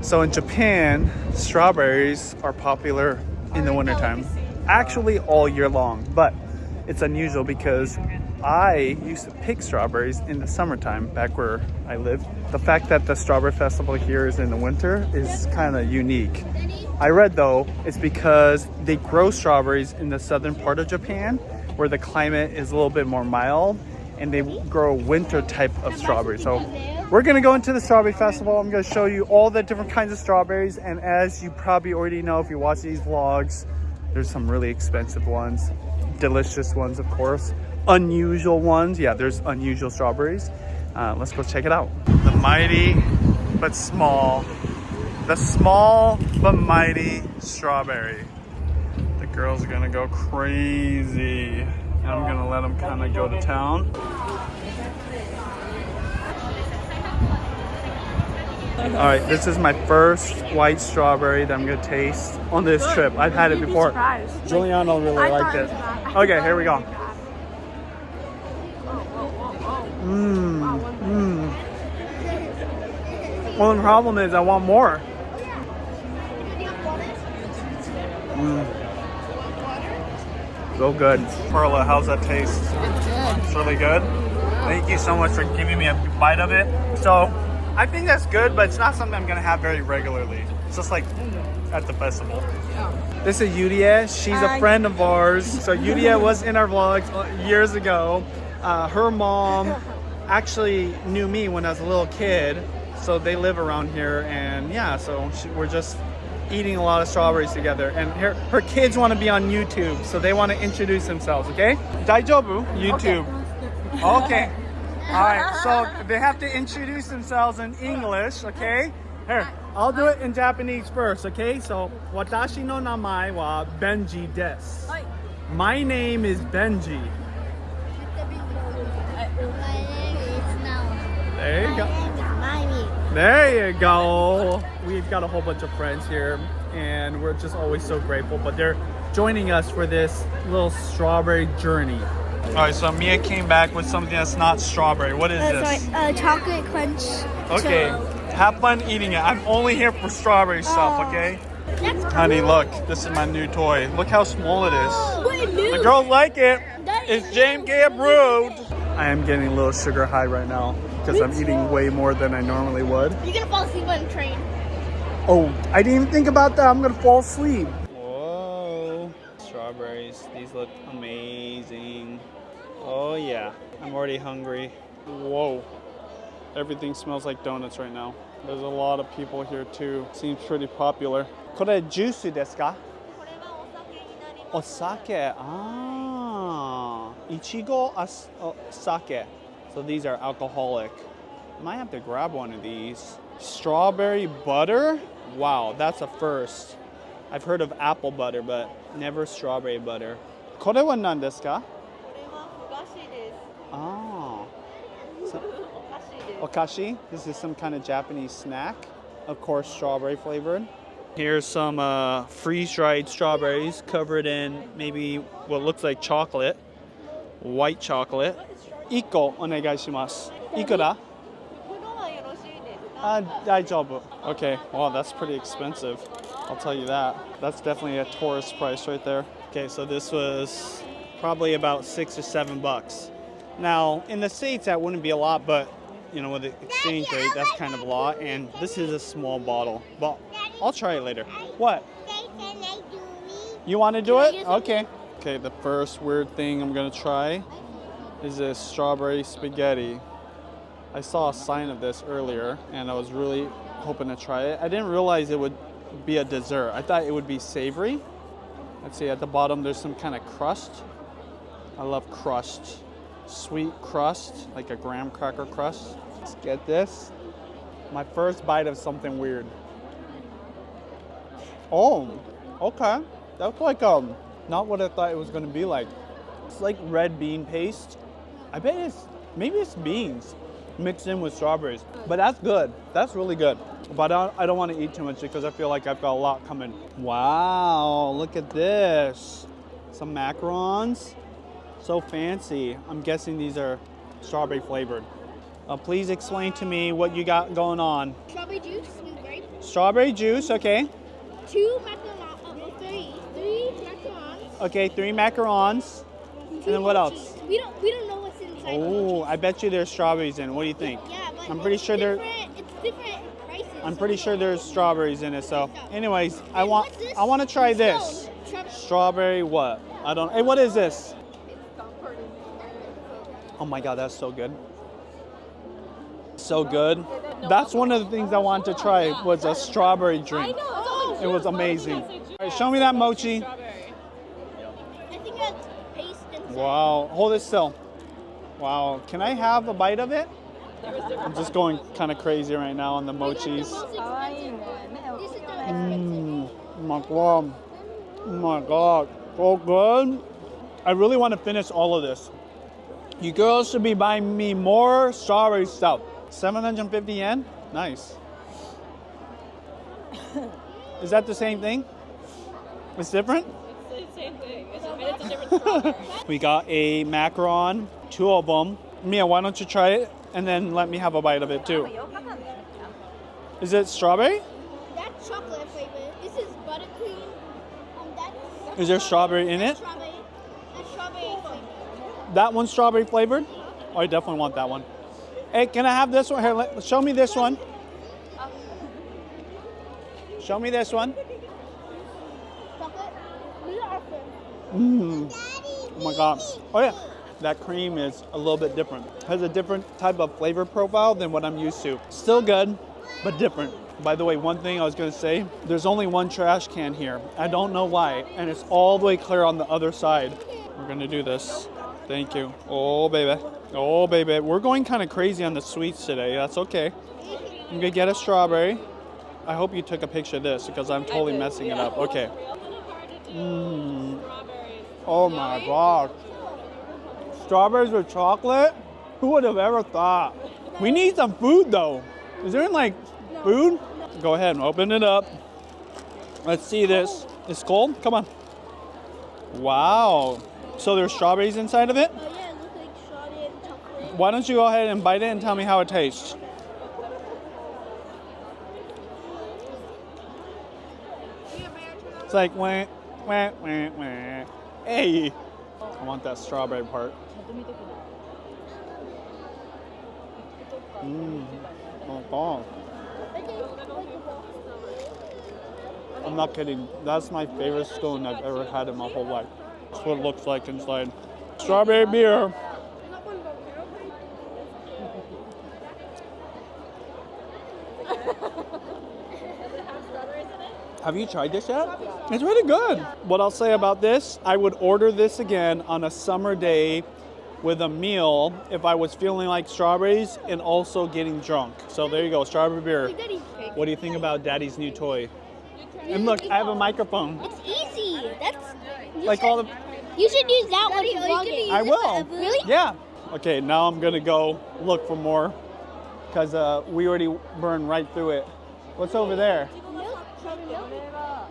So in Japan, strawberries are popular in the wintertime. Actually all year long, but it's unusual because I used to pick strawberries in the summertime back where I lived. The fact that the strawberry festival here is in the winter is kind of unique. I read though, it's because they grow strawberries in the southern part of Japan where the climate is a little bit more mild and they grow winter type of strawberries. So we're gonna go into the strawberry festival. I'm gonna show you all the different kinds of strawberries. And as you probably already know, if you watch these vlogs, there's some really expensive ones, delicious ones, of course, unusual ones. Yeah, there's unusual strawberries. Let's go check it out. The mighty but small, the small but mighty strawberry. The girls are gonna go crazy. I'm gonna let them kind of go to town. All right, this is my first white strawberry that I'm gonna taste on this trip. I've had it before. Juliana really liked it. Okay, here we go. Well, the problem is I want more. So good. Perla, how's that taste? It's good. It's really good. Thank you so much for giving me a bite of it. So I think that's good, but it's not something I'm gonna have very regularly. It's just like at the festival. This is Yuria. She's a friend of ours. So Yuria was in our vlogs years ago. Her mom actually knew me when I was a little kid. So they live around here, and yeah, so we're just eating a lot of strawberries together. And her kids want to be on YouTube, so they want to introduce themselves, okay? Daijoubu? YouTube. Okay. All right, so they have to introduce themselves in English, okay? Here, I'll do it in Japanese first, okay? So, watashi no namae wa Benji desu. My name is Benji. There you go. There you go. We've got a whole bunch of friends here, and we're just always so grateful. But they're joining us for this little strawberry journey. All right, so Mia came back with something that's not strawberry. What is this? Chocolate crunch. Okay, have fun eating it. I'm only here for strawberry stuff, okay? Honey, look, this is my new toy. Look how small it is. The girls like it. It's JMK approved. I am getting a little sugar high right now because I'm eating way more than I normally would. You're gonna fall asleep on the train. Oh, I didn't even think about that. I'm gonna fall asleep. Whoa, strawberries. These look amazing. Oh yeah, I'm already hungry. Whoa, everything smells like donuts right now. There's a lot of people here too. Seems pretty popular. これジュースですか? お酒. Ah, ichigo sake. So these are alcoholic. I might have to grab one of these. Strawberry butter? Wow, that's a first. I've heard of apple butter, but never strawberry butter. これは何ですか? これはふ菓子です。 Ah. お菓子です。 Okashi? This is some kind of Japanese snack. Of course, strawberry flavored. Here's some freeze-dried strawberries covered in maybe what looks like chocolate. White chocolate. 1個お願いします。いくら? 袋はよろしいですか? 大丈夫. Okay, wow, that's pretty expensive. I'll tell you that. That's definitely a tourist price right there. Okay, so this was probably about $6 or $7. Now, in the States, that wouldn't be a lot, but you know, with the exchange rate, that's kind of a lot. And this is a small bottle, but I'll try it later. What? You want to do it? Okay. Okay, the first weird thing I'm gonna try is this strawberry spaghetti. I saw a sign of this earlier, and I was really hoping to try it. I didn't realize it would be a dessert. I thought it would be savory. Let's see, at the bottom there's some kind of crust. I love crust. Sweet crust, like a graham cracker crust. Let's get this. My first bite of something weird. Oh, okay. That's like not what I thought it was gonna be like. It's like red bean paste. I bet maybe it's beans mixed in with strawberries, but that's good. That's really good. But I don't want to eat too much because I feel like I've got a lot coming. Wow, look at this. Some macarons. So fancy. I'm guessing these are strawberry flavored. Please explain to me what you got going on. Strawberry juice, sweet grape. Strawberry juice, okay. 2 macarons. 3 macarons. Okay, 3 macarons. And then what else? We don't know what's inside. Oh, I bet you there's strawberries in it. What do you think? Yeah, but I'm pretty sure there. It's different prices. I'm pretty sure there's strawberries in it. So, anyways, I want to try this. Strawberry what? I don't. Hey, what is this? Oh my God, that's so good. So good. That's one of the things I wanted to try was a strawberry drink. It was amazing. All right, show me that mochi. I think that's paste inside. Wow, hold it still. Wow, can I have a bite of it? I'm just going kind of crazy right now on the mochis. This is the Oh my God. Oh my God. So good. I really want to finish all of this. You girls should be buying me more strawberry stuff. 750 yen? Nice. Is that the same thing? It's different? It's the same thing. It's a different strawberry. We got a macaron, 2 of them. Mia, why don't you try it and then let me have a bite of it too? Is it strawberry? That's chocolate flavor. This is buttercream. Is there strawberry in it? Strawberry. That's strawberry flavor. That one's strawberry flavored? Oh, I definitely want that one. Hey, can I have this one? Here, show me this one. Show me this one. Chocolate. These are for Oh my God. Oh yeah. That cream is a little bit different. Has a different type of flavor profile than what I'm used to. Still good, but different. By the way, one thing I was gonna say, there's only one trash can here. I don't know why, and it's all the way clear on the other side. We're gonna do this. Thank you. Oh, baby. Oh, baby. We're going kind of crazy on the sweets today. That's okay. I'm gonna get a strawberry. I hope you took a picture of this because I'm totally messing it up. Okay. Oh my God. Strawberries with chocolate? Who would have ever thought? We need some food though. Is there like food? Go ahead and open it up. Let's see this. It's cold? Come on. Wow. So there's strawberries inside of it? Oh yeah, it looks like strawberry and chocolate. Why don't you go ahead and bite it and tell me how it tastes? It's like wah, wah, wah, wah. Hey. I want that strawberry part. Oh God. I'm not kidding. That's my favorite scone I've ever had in my whole life. That's what it looks like inside. Strawberry beer. Have you tried this yet? It's really good. What I'll say about this, I would order this again on a summer day with a meal if I was feeling like strawberries and also getting drunk. So there you go, strawberry beer. What do you think about Daddy's new toy? And look, I have a microphone. It's easy. Like all the... You should use that one for vlogging. I will. Really? Yeah. Okay, now I'm gonna go look for more because we already burned right through it. What's over there?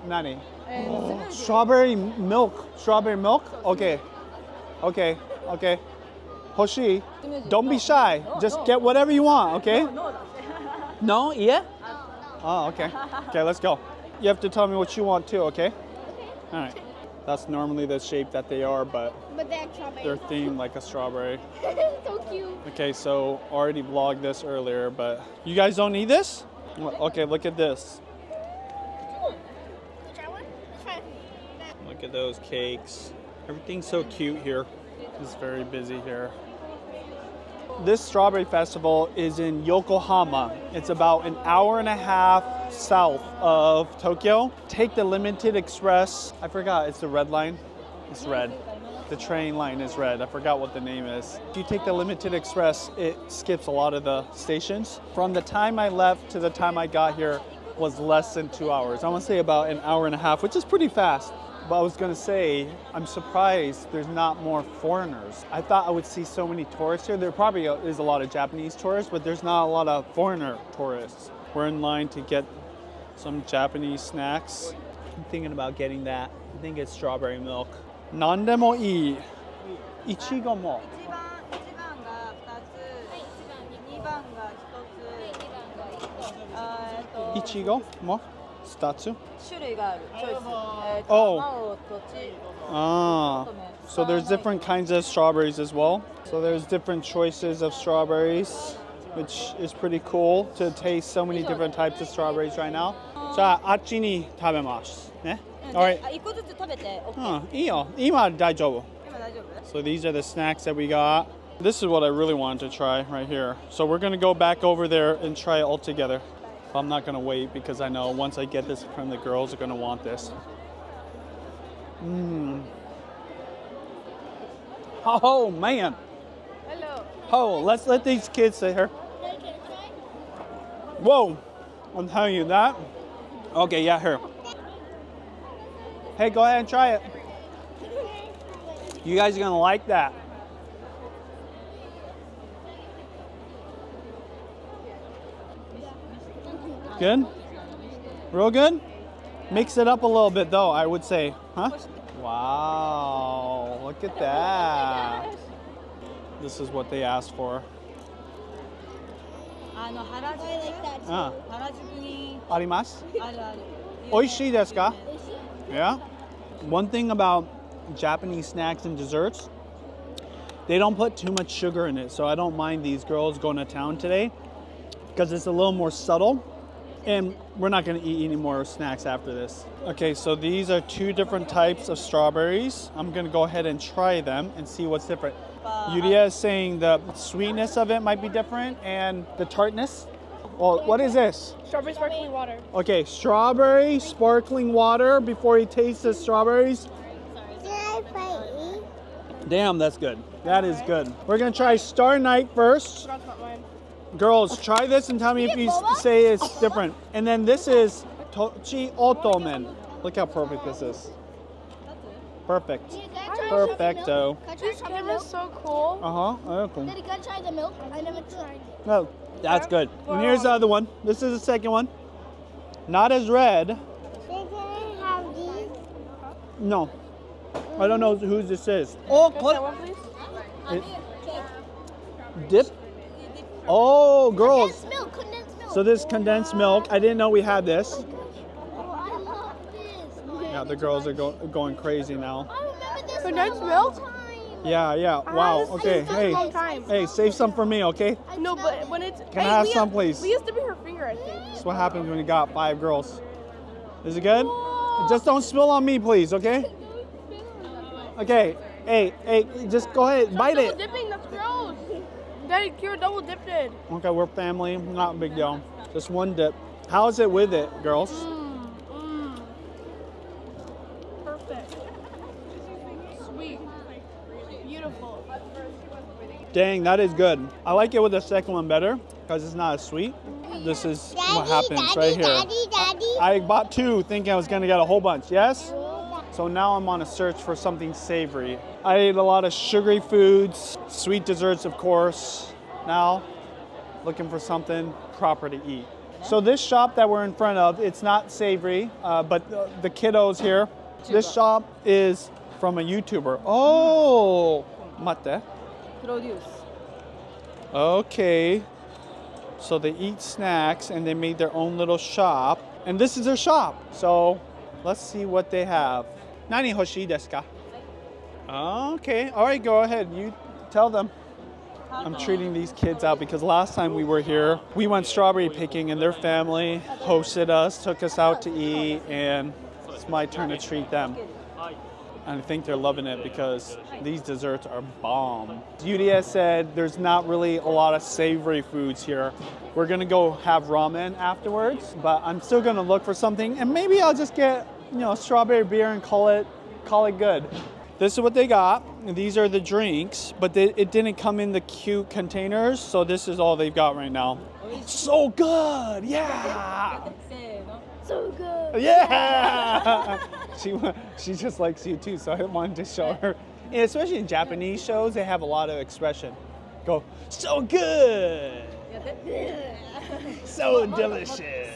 Nani? Oh, strawberry milk. Strawberry milk? Okay. Okay. Okay. Hoshi, don't be shy. Just get whatever you want, okay? No? Yeah? Oh, okay. Okay, let's go. You have to tell me what you want too, okay? All right. That's normally the shape that they are, but they're themed like a strawberry. So cute. Okay, so already vlogged this earlier, but you guys don't need this? Okay, look at this. Look at those cakes. Everything's so cute here. It's very busy here. This strawberry festival is in Yokohama. It's about an hour and a half south of Tokyo. Take the limited express. I forgot, it's the red line. It's red. The train line is red. I forgot what the name is. If you take the limited express, it skips a lot of the stations. From the time I left to the time I got here was less than 2 hours. I want to say about an hour and a half, which is pretty fast. But I was gonna say, I'm surprised there's not more foreigners. I thought I would see so many tourists here. There probably is a lot of Japanese tourists, but there's not a lot of foreigner tourists. We're in line to get some Japanese snacks. I'm thinking about getting that. I think it's strawberry milk. Nandemo ii. Ichigo mo. 1番が2つ、2番が1つ、いちごも2つ。種類がある。チョイス。Oh. 青とチ Ah, so there's different kinds of strawberries as well. So there's different choices of strawberries, which is pretty cool to taste so many different types of strawberries right now. じゃあ、あっちに食べますね。Alright. 1個ずつ食べて OK。いいよ。今大丈夫。今大丈夫？ So these are the snacks that we got. This is what I really wanted to try right here. So we're gonna go back over there and try it all together. I'm not gonna wait because I know once I get this from the girls, they're gonna want this. Oh man. Hello. Oh, let's let these kids sit here. Whoa, I'm telling you that. Okay, yeah, here. Hey, go ahead and try it. You guys are gonna like that. Good? Real good? Mix it up a little bit though, I would say. Huh? Wow, look at that. This is what they asked for. 原宿 Ah, 原宿にあります？あるある。美味しいですか? Yeah. One thing about Japanese snacks and desserts, they don't put too much sugar in it. So I don't mind these girls going to town today because it's a little more subtle. And we're not going to eat any more snacks after this. Okay, so these are two different types of strawberries. I'm going to go ahead and try them and see what's different. Yuria is saying the sweetness of it might be different and the tartness. Well, what is this? Strawberry sparkling water. Okay, strawberry sparkling water before he tastes the strawberries. Damn, that's good. That is good. We're going to try Star Night first. Girls, try this and tell me if you say it's different. And then this is Tochi Otomen. Look how perfect this is. Perfect. Perfecto. This kid is so cool. Okay. Did you guys try the milk? I never tried it. No, that's good. And here's the other one. This is the second one. Not as red. No. I don't know whose this is. Oh, dip. Oh, girls. Condensed milk, condensed milk. So this condensed milk. I didn't know we had this. Oh, I love this. Yeah, the girls are going crazy now. I remember this Condensed one milk? time. Yeah. Wow. Okay. Hey. Hey, save some for me, okay? No, but when it's Can I have some, please? we used to be her finger, I think. That's what happens when you got 5 girls. Is it good? Just don't spill on me, please, okay? Okay. Hey, just go ahead, bite Double it. dipping, that's gross. Daddy, you're double dipped it. Okay, we're family, not a big deal. Just one dip. How is it with it, girls? Perfect. Sweet. Beautiful. Dang, that is good. I like it with the second one better because it's not as sweet. This is what happens right here. I bought 2 thinking I was gonna get a whole bunch, yes? So now I'm on a search for something savory. I ate a lot of sugary foods, sweet desserts, of course. Now, looking for something proper to eat. So this shop that we're in front of, it's not savory, but the kiddos here, this shop is from a YouTuber. Oh, mate. Produce. Okay. So they eat snacks and they made their own little shop. And this is their shop. So let's see what they have. Nani hoshii desu ka? Okay. All right, go ahead. You tell them. I'm treating these kids out because last time we were here, we went strawberry picking and their family hosted us, took us out to eat, and it's my turn to treat them. And I think they're loving it because these desserts are bomb. Yuria said there's not really a lot of savory foods here. We're gonna go have ramen afterwards, but I'm still gonna look for something, and maybe I'll just get, strawberry beer and call it good. This is what they got. These are the drinks, but it didn't come in the cute containers, so this is all they've got right now. So good, yeah. So good. Yeah! she just likes you too, so I wanted to show her. And especially in Japanese shows, they have a lot of expression. Go, so good! So delicious!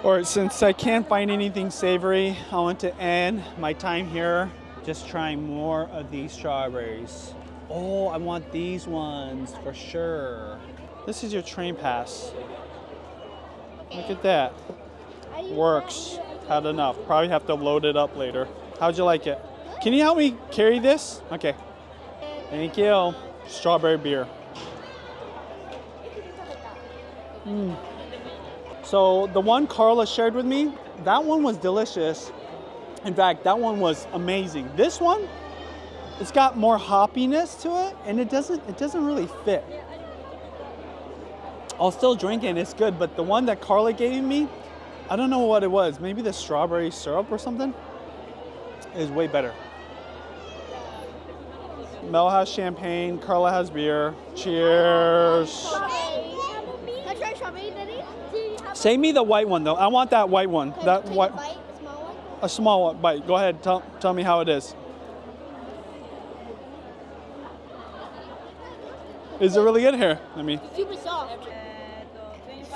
Or since I can't find anything savory, I want to end my time here just trying more of these strawberries. Oh, I want these ones for sure. This is your train pass. Look at that. Works. Had enough. Probably have to load it up later. How'd you like it? Can you help me carry this? Okay. Thank you. Strawberry beer. So the one Carla shared with me, that one was delicious. In fact, that one was amazing. This one, it's got more hoppiness to it, and it doesn't really fit. I'll still drink it, and it's good, but the one that Carla gave me, I don't know what it was. Maybe the strawberry syrup or something is way better. Mel has champagne, Carla has beer. Cheers. Save me the white one though. I want that white one. That white. A small one. Bite. Go ahead. Tell me how it is. Is it really good here? Let me. Super soft.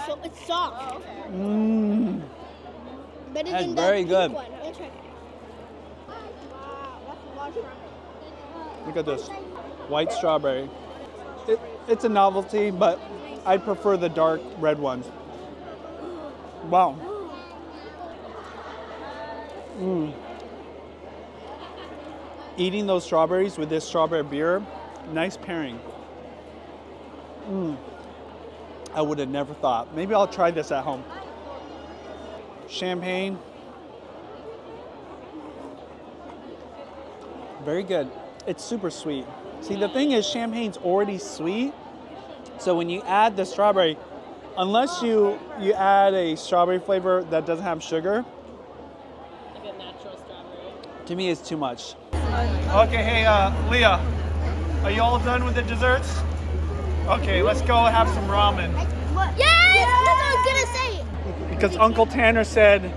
So it's soft. Mmm. Better That's than very the good. pink one. Let's try it. Look at this. White strawberry. It's a novelty, but I prefer the dark red ones. Wow. Eating those strawberries with this strawberry beer, nice pairing. I would have never thought. Maybe I'll try this at home. Champagne. Very good. It's super sweet. See, the thing is, champagne's already sweet. So when you add the strawberry, unless you add a strawberry flavor that doesn't have sugar, Like a natural strawberry. to me it's too much. Okay, hey, Leah, are you all done with the desserts? Okay, let's go have some ramen. Yes! That's what I was gonna say. Because Uncle Tanner said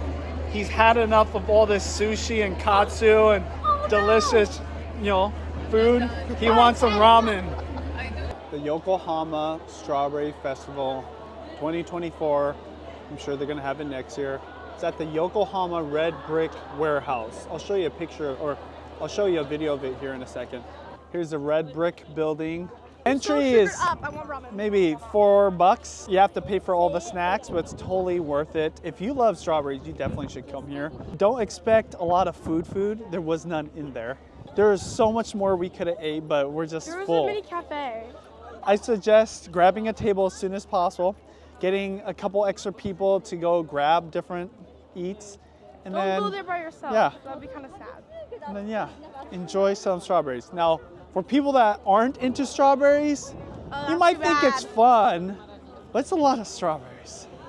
he's had enough of all this sushi and katsu and delicious, food. He wants some ramen. The Yokohama Strawberry Festival 2024. I'm sure they're gonna have it next year. It's at the Yokohama Red Brick Warehouse. I'll show you a picture, or I'll show you a video of it here in a second. Here's the red brick building. Entry is Up. I want ramen. maybe $4. You have to pay for all the snacks, but it's totally worth it. If you love strawberries, you definitely should come here. Don't expect a lot of food. There was none in there. There is so much more we could have ate, but we're just There was full. a mini cafe. I suggest grabbing a table as soon as possible, getting a couple extra people to go grab different eats, and Don't then go there by yourself. yeah. That'd be kind of sad. and then yeah, enjoy some strawberries. Now, for people that aren't into strawberries, you that's might too think it's bad. fun, but it's a lot of strawberries.